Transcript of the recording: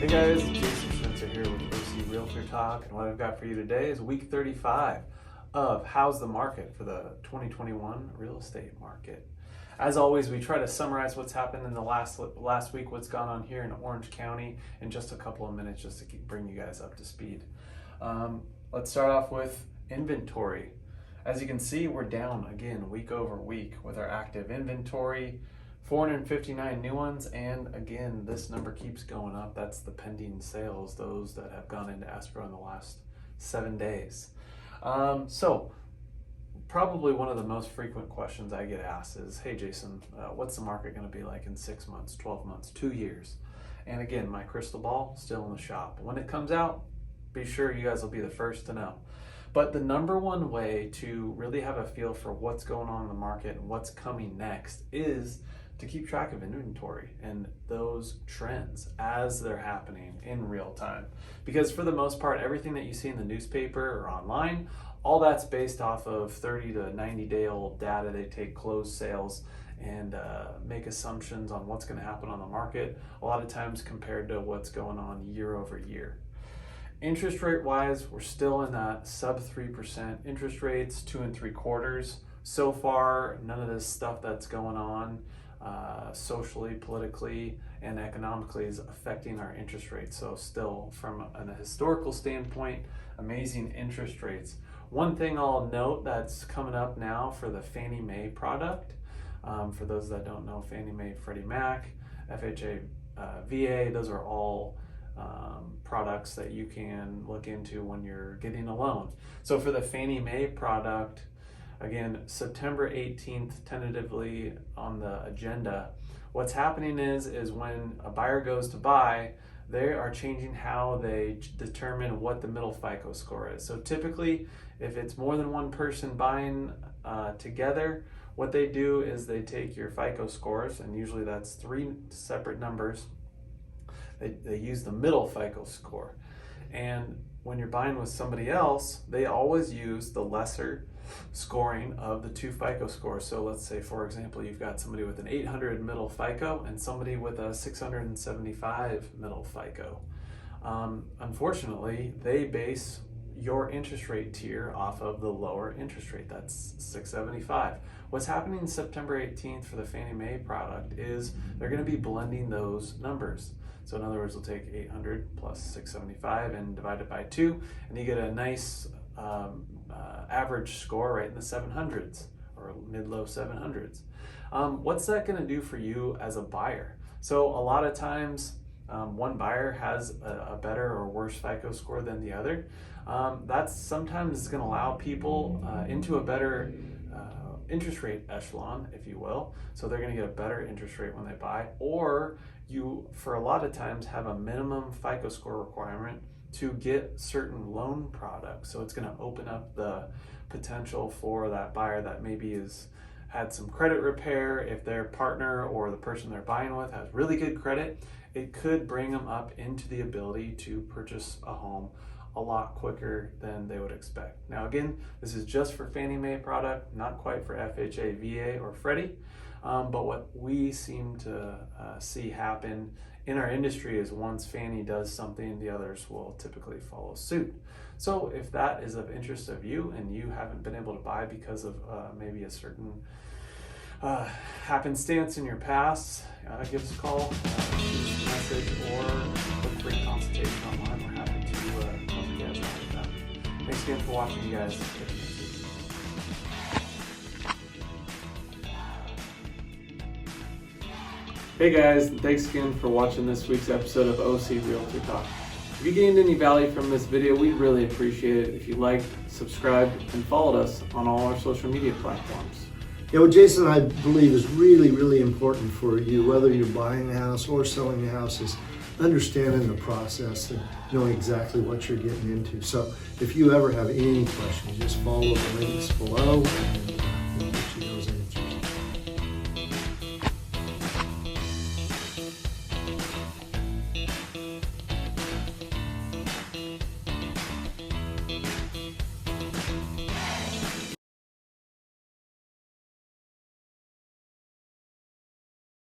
Hey guys, Jason Schnitzer here with O.C Realtor Talk, and what I've got for you today is week 35 of How's the Market for the 2021 real estate market. As always, we try to summarize what's happened in the last week, what's gone on here in Orange County in just a couple of minutes just to bring you guys up to speed. Let's start off with inventory. As you can see, we're down again week over week with our active inventory. 459 new ones, and again, this number keeps going up. That's the pending sales, those that have gone into escrow in the last 7 days. So probably one of the most frequent questions I get asked is, hey Jason, what's the market going to be like in 6 months, 12 months, 2 years? And again, my crystal ball still in the shop. When it comes out, be sure you guys will be the first to know. But the number one way to really have a feel for what's going on in the market and what's coming next is to keep track of inventory and those trends as they're happening in real time. Because for the most part, everything that you see in the newspaper or online, all that's based off of 30 to 90 day old data. They take closed sales and make assumptions on what's going to happen on the market, a lot of times compared to what's going on year over year. Interest rate wise, we're still in that sub 3% interest rates, 2 3/4. So far, none of this stuff that's going on socially, politically, and economically is affecting our interest rates. So still, from a historical standpoint, amazing interest rates. One thing I'll note that's coming up now for the Fannie Mae product, for those that don't know, Fannie Mae, Freddie Mac, FHA, VA, those are all products that you can look into when you're getting a loan. So for the Fannie Mae product, again, September 18th, tentatively on the agenda. What's happening is when a buyer goes to buy, they are changing how they determine what the middle FICO score is. So typically, if it's more than one person buying together, what they do is they take your FICO scores, and usually that's 3 separate numbers. They use the middle FICO score. And when you're buying with somebody else, they always use the lesser scoring of the 2 FICO scores. So let's say, for example, you've got somebody with an 800 middle FICO and somebody with a 675 middle FICO. Unfortunately, they base your interest rate tier off of the lower interest rate. That's 675. What's happening September 18th for the Fannie Mae product is they're going to be blending those numbers. So in other words, we'll take 800 plus 675 and divide it by 2, and you get a nice average score right in the 700s or mid-low 700s. What's that going to do for you as a buyer? So a lot of times one buyer has a better or worse FICO score than the other. That's sometimes going to allow people into a better interest rate echelon, if you will. So they're going to get a better interest rate when they buy, or you, for a lot of times, have a minimum FICO score requirement to get certain loan products. So it's going to open up the potential for that buyer that maybe has had some credit repair. If their partner or the person they're buying with has really good credit, it could bring them up into the ability to purchase a home a lot quicker than they would expect. Now again, this is just for Fannie Mae product, not quite for FHA, VA, or Freddie. But what we seem to see happen in our industry is once Fannie does something, the others will typically follow suit. So if that is of interest of you and you haven't been able to buy because of maybe a certain happenstance in your past, give us a call, shoot us a message, or look for a consultation online. We're happy to help you guys out with that. Thanks again for watching, you guys. Hey guys, thanks again for watching this week's episode of O.C Realtor Talk. If you gained any value from this video, we'd really appreciate it if you liked, subscribed, and followed us on all our social media platforms. You know, Jason, I believe is really, really important for you, whether you're buying a house or selling a house, is understanding the process and knowing exactly what you're getting into. So if you ever have any questions, just follow the links below.